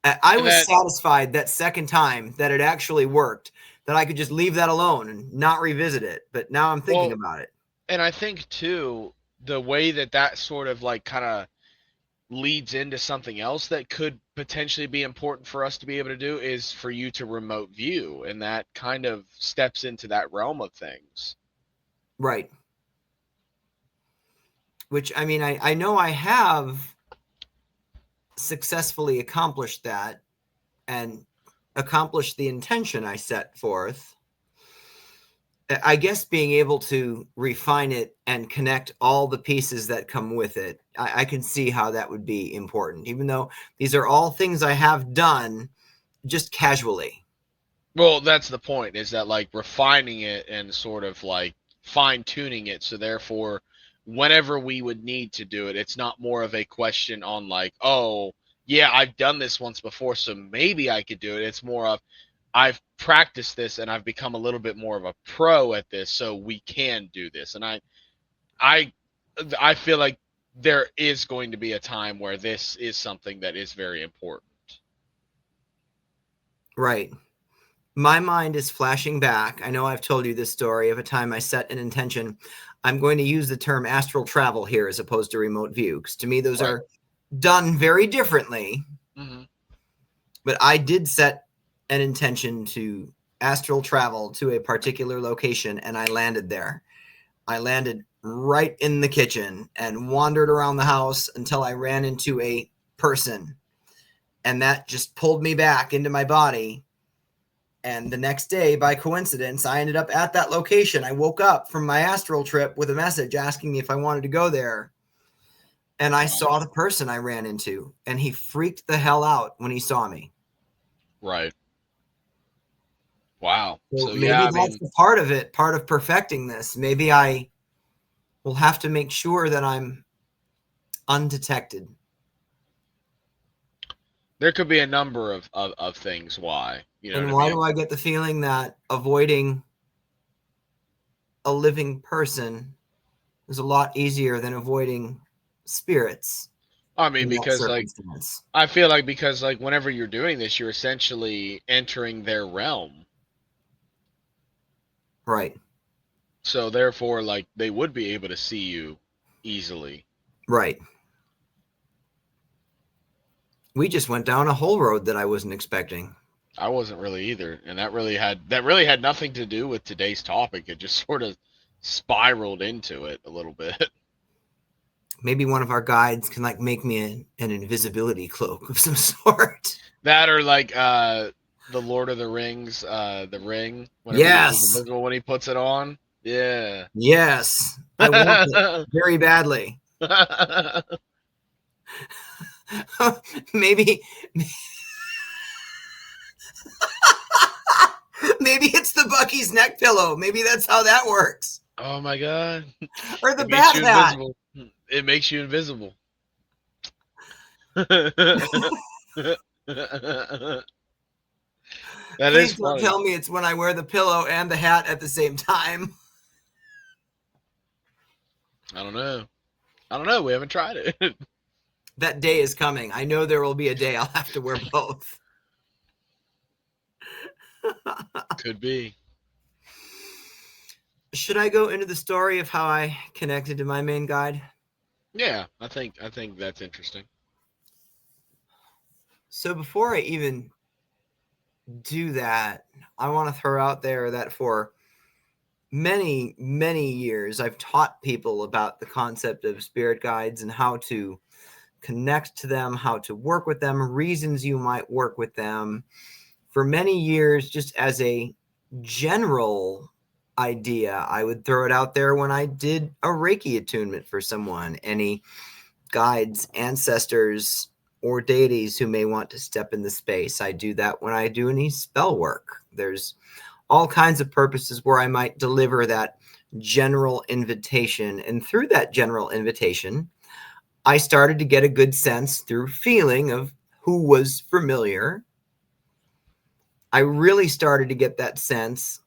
I And was then satisfied that second time that it actually worked, that I could just leave that alone and not revisit it. But now I'm thinking well, about it. and I think too the way that sort of like kind of leads into something else that could potentially be important for us to be able to do is for you to remote view, and that kind of steps into that realm of things. Right. Which, I mean, I know I have successfully accomplished that and accomplished the intention I set forth. I guess being able to refine it and connect all the pieces that come with it, I can see how that would be important, even though these are all things I have done just casually. Well, that's the point, is that like refining it and sort of like fine tuning it, so therefore whenever we would need to do it, it's not more of a question on like, oh yeah, I've done this once before so maybe I could do it. It's more of I've practiced this and I've become a little bit more of a pro at this, so we can do this. And I I feel like there is going to be a time where this is something that is very important. Right. My mind is flashing back. I know I've told you this story of a time I set an intention. I'm going to use the term astral travel here as opposed to remote view, because to me, those Right. are done very differently. Mm-hmm. But I did set an intention to astral travel to a particular location, and I landed there. I landed right in the kitchen and wandered around the house until I ran into a person. And that just pulled me back into my body. And the next day, by coincidence, I ended up at that location. I woke up from my astral trip with a message asking me if I wanted to go there. And I Wow. saw the person I ran into, and he freaked the hell out when he saw me. Right. Wow. So So yeah, maybe I that's mean, the part of it, part of perfecting this. Maybe I will have to make sure that I'm undetected. there could be a number of things why. You know what And I why do mean? I get the feeling that avoiding a living person is a lot easier than avoiding spirits I mean, in that because like circumstance? I feel like because like whenever you're doing this, you're essentially entering their realm. Right. So therefore, like they would be able to see you easily. Right. We just went down a whole road that I wasn't expecting. I wasn't really either, and that really had nothing to do with today's topic. It just sort of spiraled into it a little bit. Maybe one of our guides can like make me an invisibility cloak of some sort. That or like the Lord of the Rings, the ring, whenever he goes Yes. invisible when he puts it on. Yeah. Yes. I want it very badly. maybe maybe it's the Bucky's neck pillow. Maybe that's how that works. Oh my god. Or the It makes bat you hat. invisible. It makes you invisible. That is Please don't funny. tell me it's when I wear the pillow and the hat at the same time. I don't know. I don't know. We haven't tried it. That day is coming. I know there will be a day I'll have to wear both. Could be. Should I go into the story of how I connected to my main guide? Yeah, I think that's interesting. So before I even do that, I want to throw out there that for many, many years, I've taught people about the concept of spirit guides and how to connect to them, how to work with them, reasons you might work with them. For many years, just as a general idea, I would throw it out there when I did a Reiki attunement for someone, any guides, ancestors, or deities who may want to step in the space. I do that when I do any spell work. There's all kinds of purposes where I might deliver that general invitation. And through that general invitation, I started to get a good sense through feeling of who was familiar. I really started to get that sense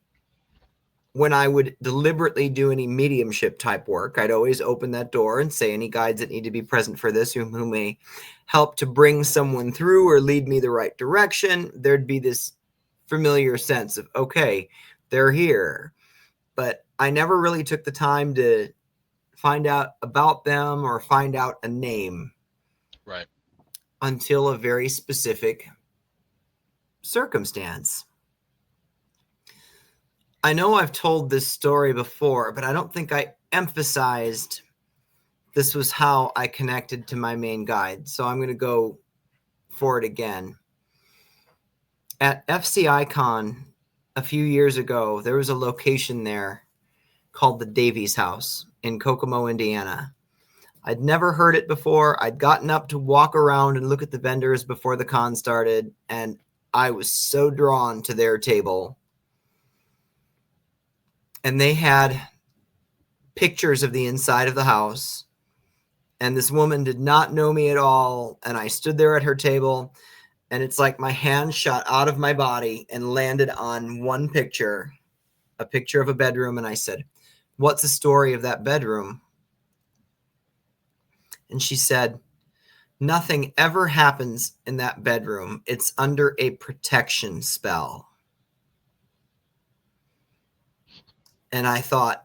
when I would deliberately do any mediumship type work. I'd always open that door and say, any guides that need to be present for this, who may help to bring someone through or lead me the right direction. There'd be this familiar sense of, okay, they're here. But I never really took the time to find out about them or find out a name. Right. Until a very specific circumstance. I know I've told this story before, but I don't think I emphasized this was how I connected to my main guide. So I'm going to go for it again. At FCICon a few years ago, there was a location there called the Davies House in Kokomo, Indiana. I'd never heard it before. I'd gotten up to walk around and look at the vendors before the con started, and I was so drawn to their table. And they had pictures of the inside of the house. And this woman did not know me at all. And I stood there at her table, and it's like my hand shot out of my body and landed on one picture, a picture of a bedroom. And I said, "What's the story of that bedroom?" And she said, "Nothing ever happens in that bedroom. It's under a protection spell." And I thought,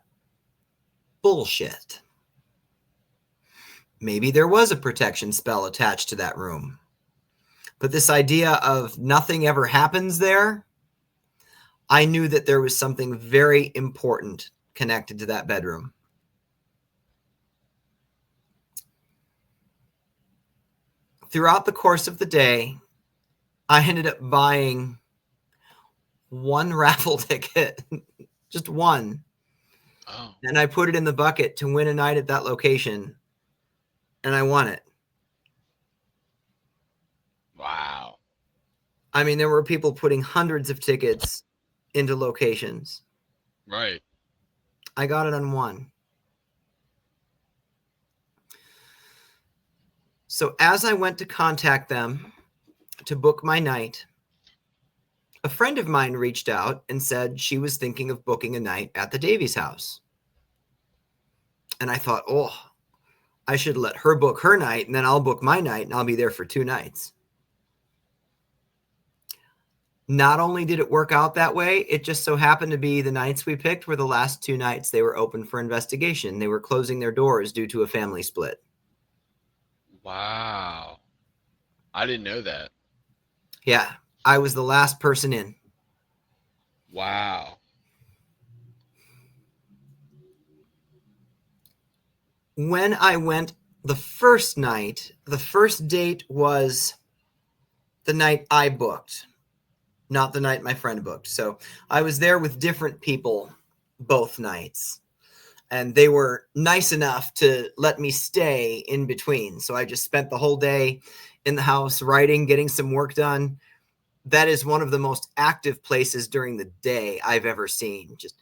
bullshit. Maybe there was a protection spell attached to that room. But this idea of nothing ever happens there, I knew that there was something very important connected to that bedroom. Throughout the course of the day, I ended up buying one raffle ticket, just one. Oh. And I put it in the bucket to win a night at that location, and I won it. Wow. I mean, there were people putting hundreds of tickets into locations. Right. I got it on one. So as I went to contact them to book my night, a friend of mine reached out and said she was thinking of booking a night at the Davies house. And I thought, oh, I should let her book her night, and then I'll book my night, and I'll be there for 2 nights. Not only did it work out that way, it just so happened to be the nights we picked were the last 2 nights they were open for investigation. They were closing their doors due to a family split. Wow. I didn't know that. Yeah. I was the last person in. Wow. When I went the first night, the first date was the night I booked, not the night my friend booked. So I was there with different people both nights. And they were nice enough to let me stay in between. So I just spent the whole day in the house writing, getting some work done. That is one of the most active places during the day I've ever seen. Just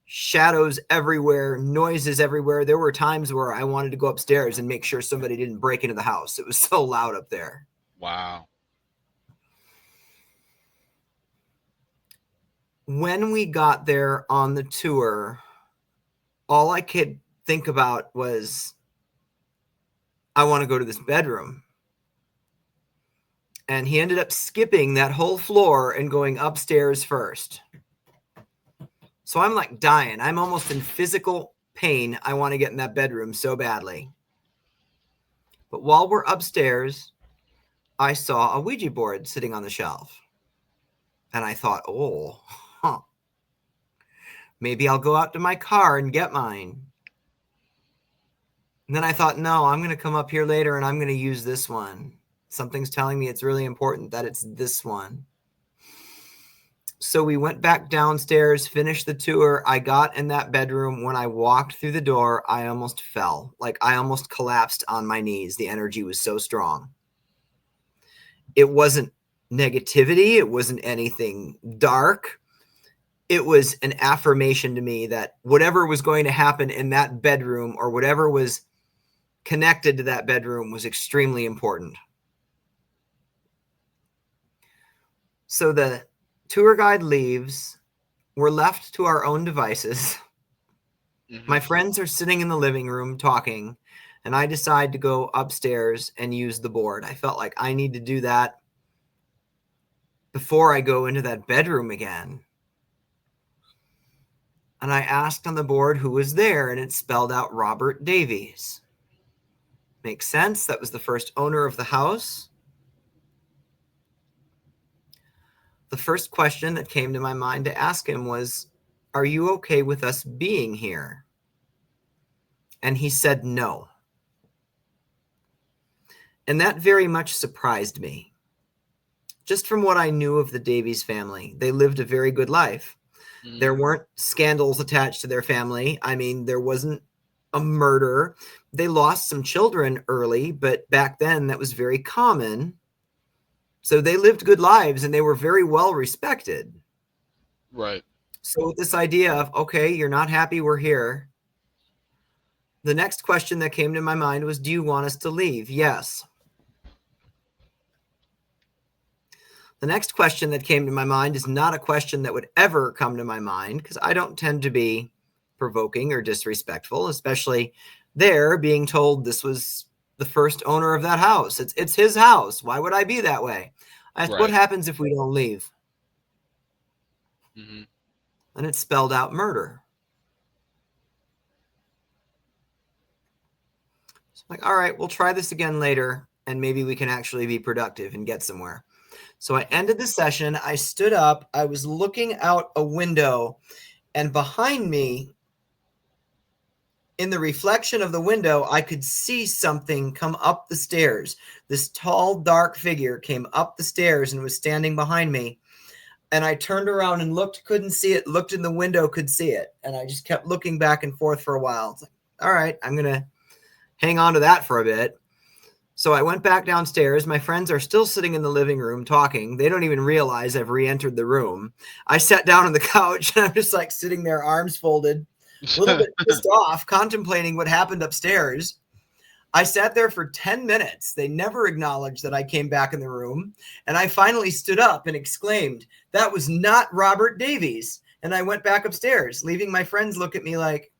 shadows everywhere, noises everywhere. There were times where I wanted to go upstairs and make sure somebody didn't break into the house. It was so loud up there. Wow. When we got there on the tour, all I could think about was, I want to go to this bedroom. And he ended up skipping that whole floor and going upstairs first. So I'm like dying. I'm almost in physical pain. I want to get in that bedroom so badly. But while we're upstairs, I saw a Ouija board sitting on the shelf. And I thought, oh, maybe I'll go out to my car and get mine. And then I thought, no, I'm going to come up here later and I'm going to use this one. Something's telling me it's really important that it's this one. So we went back downstairs, finished the tour. I got in that bedroom. When I walked through the door, I almost fell. Like I almost collapsed on my knees. The energy was so strong. It wasn't negativity. It wasn't anything dark. It was an affirmation to me that whatever was going to happen in that bedroom or whatever was connected to that bedroom was extremely important. So the tour guide leaves. We're left to our own devices. Mm-hmm. My friends are sitting in the living room talking, and I decide to go upstairs and use the board. I felt like I need to do that before I go into that bedroom again. And I asked on the board who was there, and it spelled out Robert Davies. Makes sense. That was the first owner of the house. The first question that came to my mind to ask him was, are you okay with us being here? And he said no. And that very much surprised me. Just from what I knew of the Davies family, they lived a very good life. Mm-hmm. There weren't scandals attached to their family. I mean, there wasn't a murder. They lost some children early, but back then that was very common. So they lived good lives and they were very well respected. Right. So this idea of, okay, you're not happy, we're here. The next question that came to my mind was, do you want us to leave? Yes. The next question that came to my mind is not a question that would ever come to my mind because I don't tend to be provoking or disrespectful, especially there being told this was the first owner of that house. It's his house. Why would I be that way? Right. What happens if we don't leave? Mm-hmm. And it spelled out murder. So I'm like, all right, we'll try this again later, and maybe we can actually be productive and get somewhere. So I ended the session. I stood up. I was looking out a window, and behind me, in the reflection of the window, I could see something come up the stairs. This tall, dark figure came up the stairs and was standing behind me. And I turned around and looked, couldn't see it, looked in the window, could see it. And I just kept looking back and forth for a while. It's like, all right, I'm going to hang on to that for a bit. So I went back downstairs. My friends are still sitting in the living room talking. They don't even realize I've re-entered the room. I sat down on the couch and I'm just like sitting there, arms folded, a little bit pissed off, contemplating what happened upstairs. I sat there for 10 minutes. They never acknowledged that I came back in the room. And I finally stood up and exclaimed, that was not Robert Davies. And I went back upstairs, leaving my friends look at me like,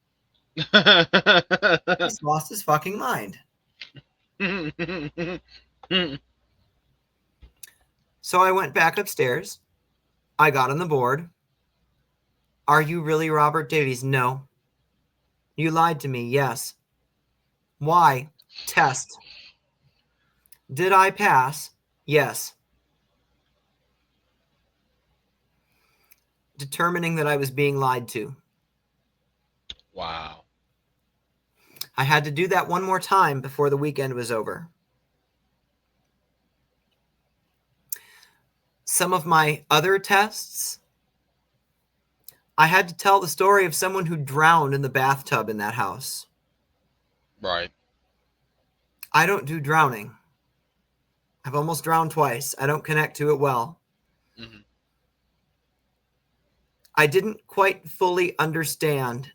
he's lost his fucking mind. So I went back upstairs. I got on the board. Are you really Robert Davies? No. You lied to me. Yes. Why? Test. Did I pass? Yes. determining that I was being lied to. Wow. I had to do that one more time before the weekend was over. Some of my other tests, I had to tell the story of someone who drowned in the bathtub in that house. Right. I don't do drowning. I've almost drowned twice. I don't connect to it well. Mm-hmm. I didn't quite fully understand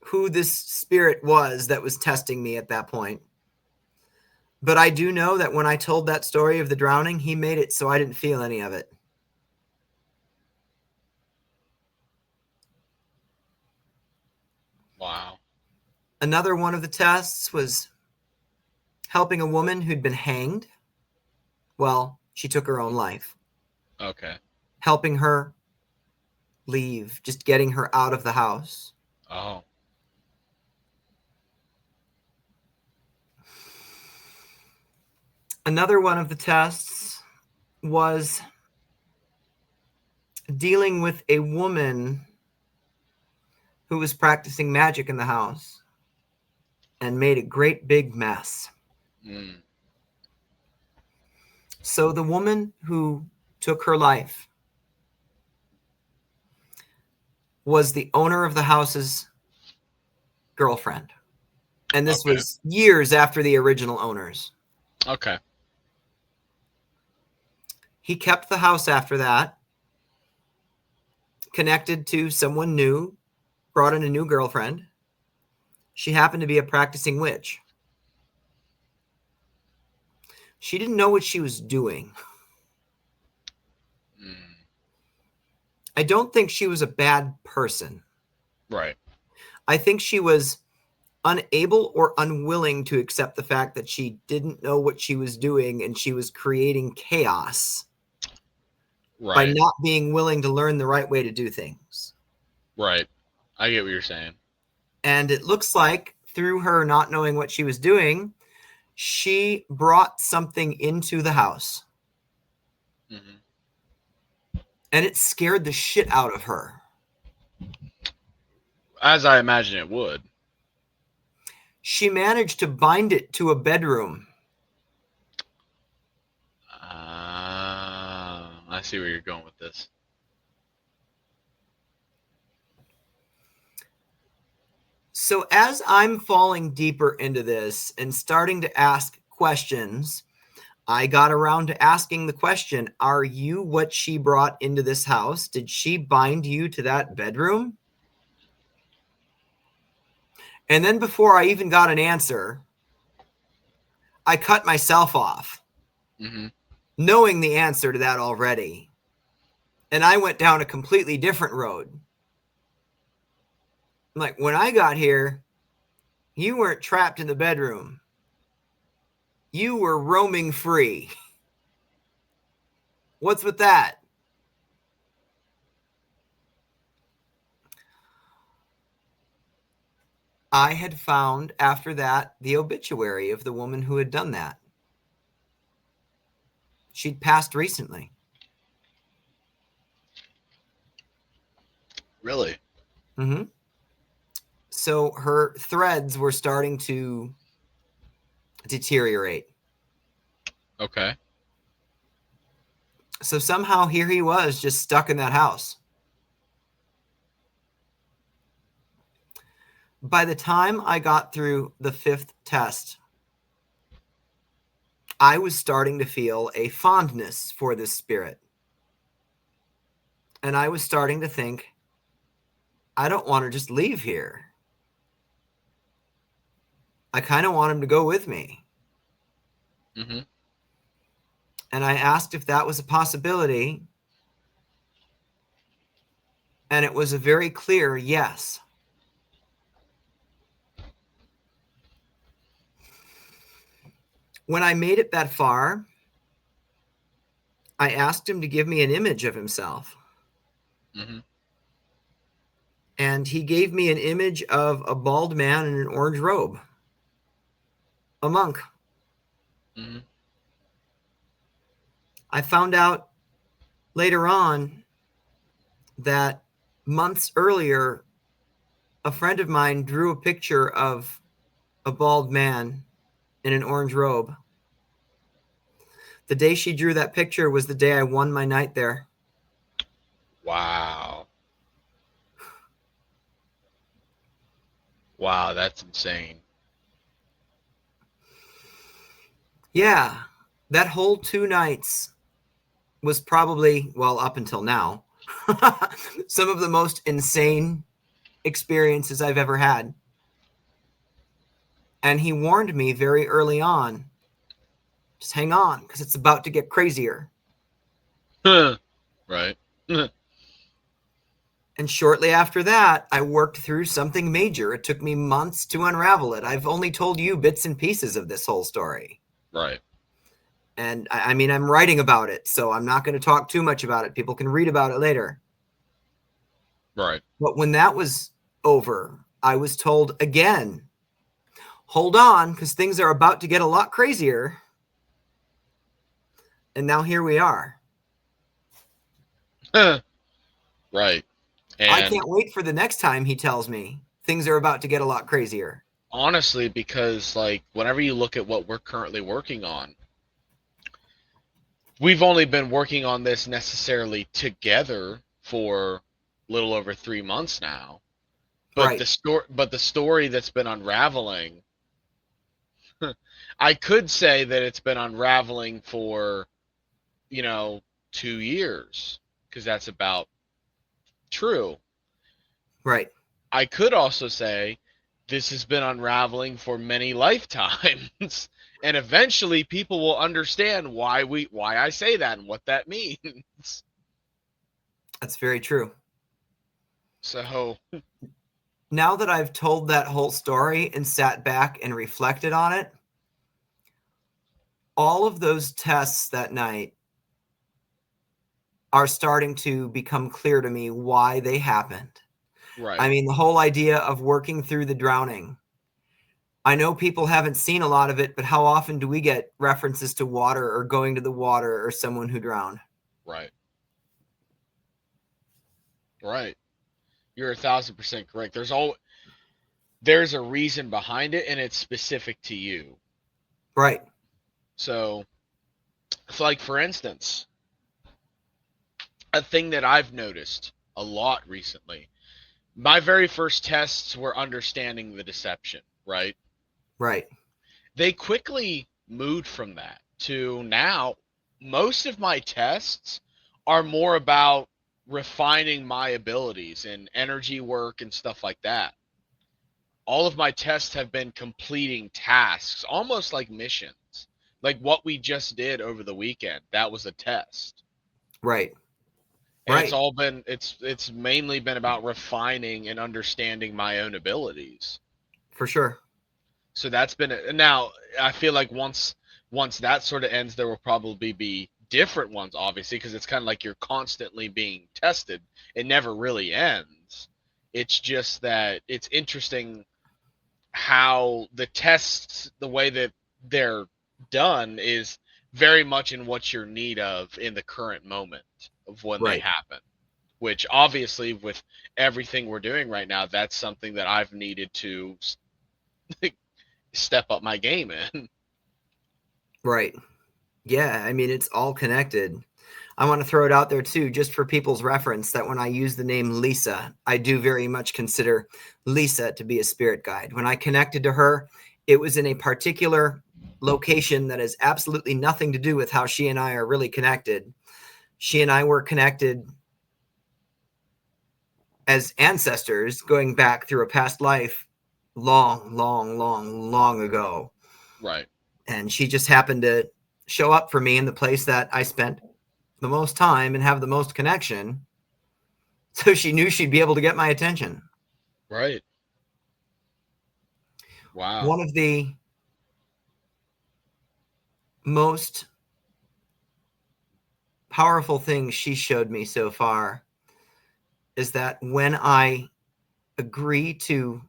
who this spirit was that was testing me at that point. But I do know that when I told that story of the drowning, he made it so I didn't feel any of it. Wow. Another one of the tests was helping a woman who'd been hanged. Well, she took her own life. Okay. Helping her leave, just getting her out of the house. Oh. Another one of the tests was dealing with a woman who was practicing magic in the house and made a great big mess. Mm. So the woman who took her life was the owner of the house's girlfriend. And this Okay. was years after the original owners. Okay. He kept the house after that, connected to someone new, brought in a new girlfriend. She happened to be a practicing witch. She didn't know what she was doing. Mm. I don't think she was a bad person. Right. I think she was unable or unwilling to accept the fact that she didn't know what she was doing and she was creating chaos by Right. not being willing to learn the right way to do things. Right. I get what you're saying. And it looks like through her not knowing what she was doing, she brought something into the house. Mm-hmm. And it scared the shit out of her. As I imagine it would. She managed to bind it to a bedroom. I see where you're going with this. So as I'm falling deeper into this and starting to ask questions, I got around to asking the question, are you what she brought into this house? Did she bind you to that bedroom? And then before I even got an answer, I cut myself off, Mm-hmm. knowing the answer to that already. And I went down a completely different road. Like, when I got here, you weren't trapped in the bedroom. You were roaming free. What's with that? I had found after that the obituary of the woman who had done that. She'd passed recently. Really? Mm-hmm. So her threads were starting to deteriorate. Okay. So somehow here he was just stuck in that house. By the time I got through the 5th test, I was starting to feel a fondness for this spirit. And I was starting to think, I don't want to just leave here. I kind of want him to go with me. Mm-hmm. And I asked if that was a possibility. And it was a very clear yes. When I made it that far, I asked him to give me an image of himself. Mm-hmm. And he gave me an image of a bald man in an orange robe, a monk. Mm-hmm. I found out later on that months earlier, a friend of mine drew a picture of a bald man in an orange robe. The day she drew that picture was the day I won my night there. Wow. Wow, that's insane. Yeah, that whole 2 nights was probably, well, up until now, some of the most insane experiences I've ever had. And he warned me very early on, just hang on, because it's about to get crazier. Right. And shortly after that, I worked through something major. It took me months to unravel it. I've only told you bits and pieces of this whole story. Right. And I mean, I'm writing about it, so I'm not going to talk too much about it. People can read about it later. Right. But when that was over, I was told again, hold on, because things are about to get a lot crazier. And now here we are. Right. I And can't wait for the next time he tells me things are about to get a lot crazier. honestly, because like whenever you look at what we're currently working on, we've only been working on this necessarily together for a little over 3 months now. But Right. the story that's been unraveling, I could say that it's been unraveling for, you know, 2 years, because that's about true. Right. I could also say this has been unraveling for many lifetimes. And eventually people will understand why I say that and what that means. That's very true. So, Now that I've told that whole story and sat back and reflected on it, all of those tests that night are starting to become clear to me why they happened. right. I mean, the whole idea of working through the drowning. I know people haven't seen a lot of it, but how often do we get references to water or going to the water or someone who drowned? Right. Right. You're 1,000% correct. There's a reason behind it, and it's specific to you. Right. So, like for instance, a thing that I've noticed a lot recently. My very first tests were understanding the deception, right? Right. They quickly moved from that to now most of my tests are more about refining my abilities and energy work and stuff like that. All of my tests have been completing tasks, almost like missions. Like what we just did over the weekend, that was a test. Right. And it's Right. all been it's mainly been about refining and understanding my own abilities. For sure. So that's been it. Now, I feel like once that sort of ends, there will probably be different ones, obviously, because it's kind of like you're constantly being tested. It never really ends. It's just that it's interesting how the tests, the way that they're done, is very much in what you're in need of in the current moment of when they Right. happen. Which obviously, with everything we're doing right now, that's something that I've needed to step up my game in. Right. Yeah. I mean, it's all connected. I want to throw it out there too, just for people's reference, that when I use the name Lisa, I do very much consider Lisa to be a spirit guide. When I connected to her, it was in a particular location that has absolutely nothing to do with how she and I are really connected. She and I were connected as ancestors going back through a past life long, long, long, long ago. Right. And she just happened to show up for me in the place that I spent the most time and have the most connection. So she knew she'd be able to get my attention. Right. Wow. One of the most powerful things she showed me so far is that when I agree to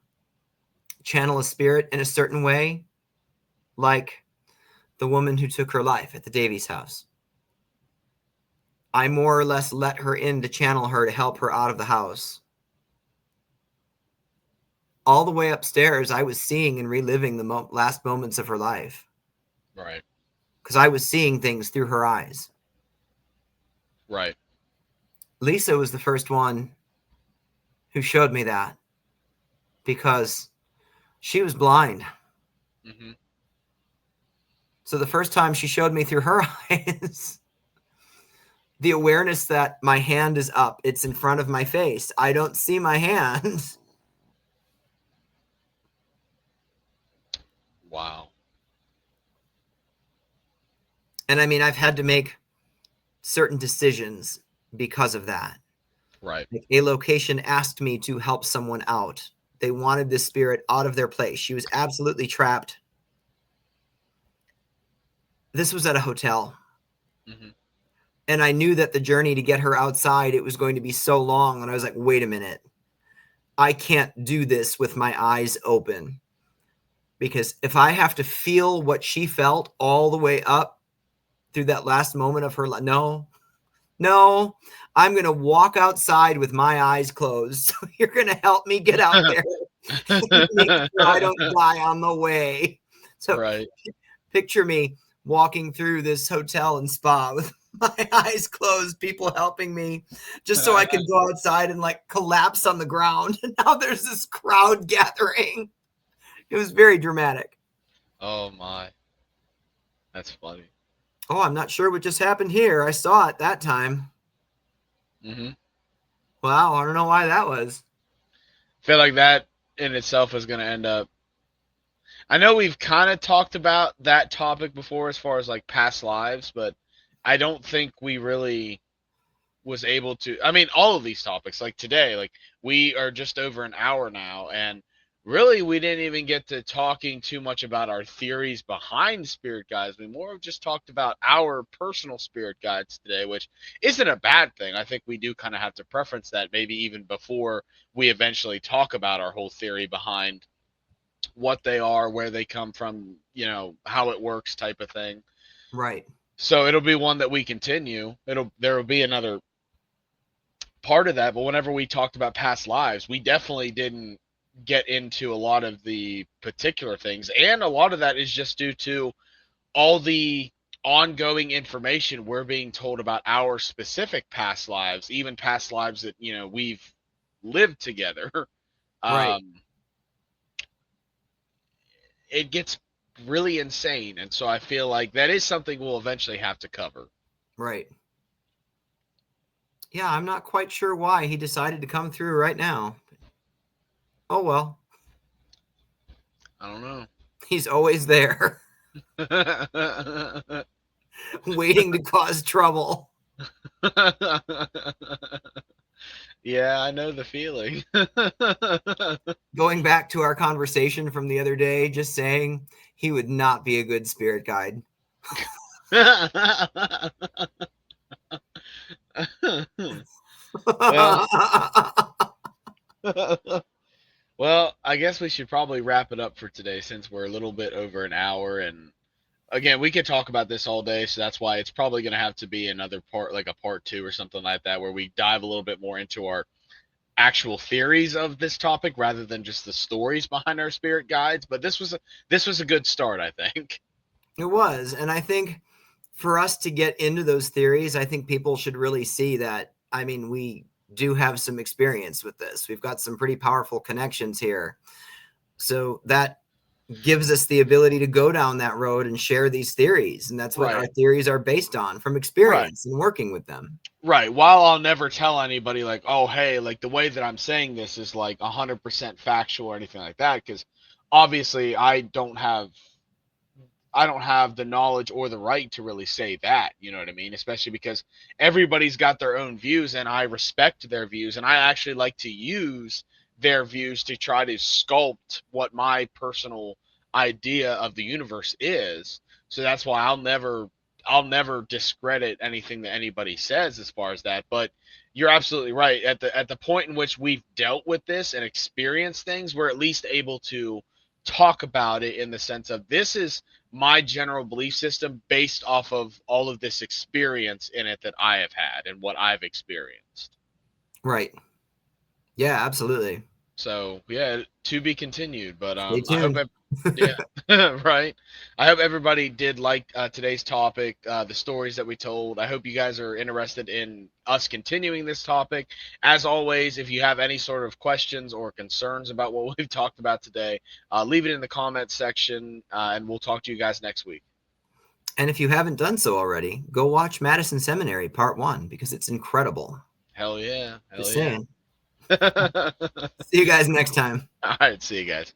channel a spirit in a certain way, like the woman who took her life at the Davies house, I more or less let her in to channel her to help her out of the house. All the way upstairs, I was seeing and reliving the last moments of her life. Right. Because I was seeing things through her eyes. Right. Lisa was the first one who showed me that. Because she was blind. Mm-hmm. So the first time she showed me through her eyes, the awareness that my hand is up, it's in front of my face. I don't see my hand. Wow. And I mean, I've had to make certain decisions because of that. Right. Like a location asked me to help someone out. They wanted this spirit out of their place. She was absolutely trapped. This was at a hotel. Mm-hmm. And I knew that the journey to get her outside, it was going to be so long. And I was like, wait a minute. I can't do this with my eyes open. Because if I have to feel what she felt all the way up through that last moment of her life, no, I'm going to walk outside with my eyes closed. So you're going to help me get out there and make sure I don't die on the way. So Right. picture me walking through this hotel and spa with my eyes closed, people helping me just so I could go outside and like collapse on the ground. And now there's this crowd gathering. It was very dramatic. Oh my. That's funny. Oh, I'm not sure what just happened here. I saw it that time. Mm-hmm. Wow, I don't know why that was. Feel like that in itself is going to end up. I know we've kind of talked about that topic before as far as like past lives, but I don't think we really was able to. I mean, all of these topics, like today, like we are just over an hour now, and really we didn't even get to talking too much about our theories behind spirit guides. We more have just talked about our personal spirit guides today, which isn't a bad thing. I think we do kind of have to preference that maybe even before we eventually talk about our whole theory behind what they are, where they come from, how it works type of thing. Right. So it'll be one that we continue. There will be another part of that, but whenever we talked about past lives, we definitely didn't get into a lot of the particular things, and a lot of that is just due to all the ongoing information we're being told about our specific past lives, even past lives that we've lived together. Right. um it gets really insane, and so I feel like that is something we'll eventually have to cover. Right. Yeah, I'm not quite sure why he decided to come through right now. Oh well. I don't know. He's always there, waiting to cause trouble. Yeah, I know the feeling. Going back to our conversation from the other day, just saying he would not be a good spirit guide. well, well, I guess we should probably wrap it up for today since we're a little bit over an hour. And again, we could talk about this all day, so that's why it's probably going to have to be another part, like a part two or something like that, where we dive a little bit more into our actual theories of this topic rather than just the stories behind our spirit guides. But this was a good start, I think. It was. And I think for us to get into those theories, I think people should really see that. I mean, we do have some experience with this. We've got some pretty powerful connections here. So that gives us the ability to go down that road and share these theories. And that's what our Right. theories are based on, from Right. experience and working with them. Right. While I'll never tell anybody like, oh, hey, like the way that I'm saying this is like 100% factual or anything like that, because obviously I don't have the knowledge or the right to really say that, you know what I mean? Especially because everybody's got their own views and I respect their views, and I actually like to use their views to try to sculpt what my personal idea of the universe is. So that's why I'll never discredit anything that anybody says as far as that. But you're absolutely right. At the point in which we've dealt with this and experienced things, we're at least able to talk about it in the sense of this is my general belief system based off of all of this experience in it that I have had and what I've experienced. Right. Yeah, absolutely. So yeah, to be continued. But Stay I hope, tuned. yeah, right. I hope everybody did like today's topic, the stories that we told. I hope you guys are interested in us continuing this topic. As always, if you have any sort of questions or concerns about what we've talked about today, leave it in the comments section, and we'll talk to you guys next week. And if you haven't done so already, go watch Madison Seminary Part 1 because it's incredible. Hell yeah, hell Just yeah. saying. See you guys next time. All right, see you guys.